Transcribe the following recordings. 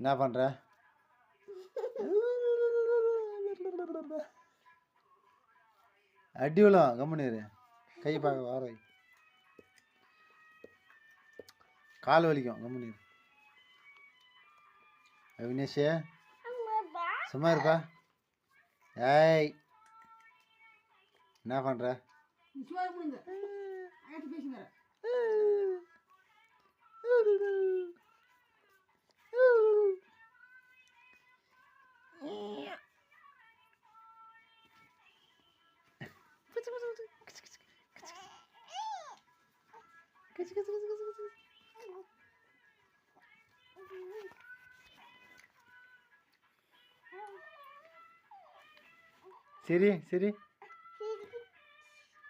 என்ன பண்ற? அடி விழும் கம்முனு கை பார்க்க வர கால் வலிக்கும் கம்முனு அவினேஷ் சும்மா இருப்பா. ஏய் என்ன பண்ற? சரி சரி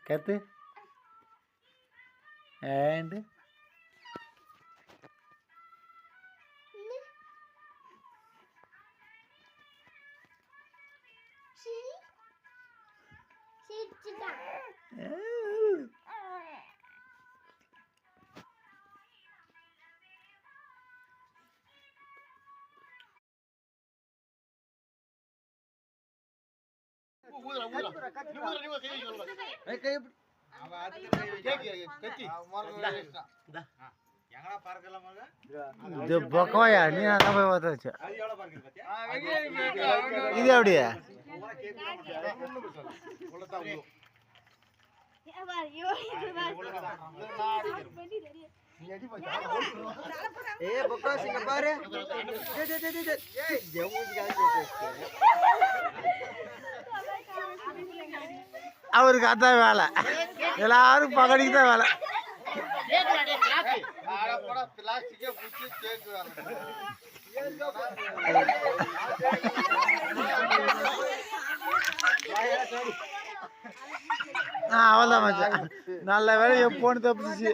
கத்து and இது பொக்கோயா நீ நான் போய் பார்த்தாச்சு இது அப்படியே அவருக்கு அதான் வேலை எல்லாரும் பகடிக்கு தான் வேலை அவள்தான் மச்சான் நல்ல வேலை எப்போன்னு தப்பிச்சு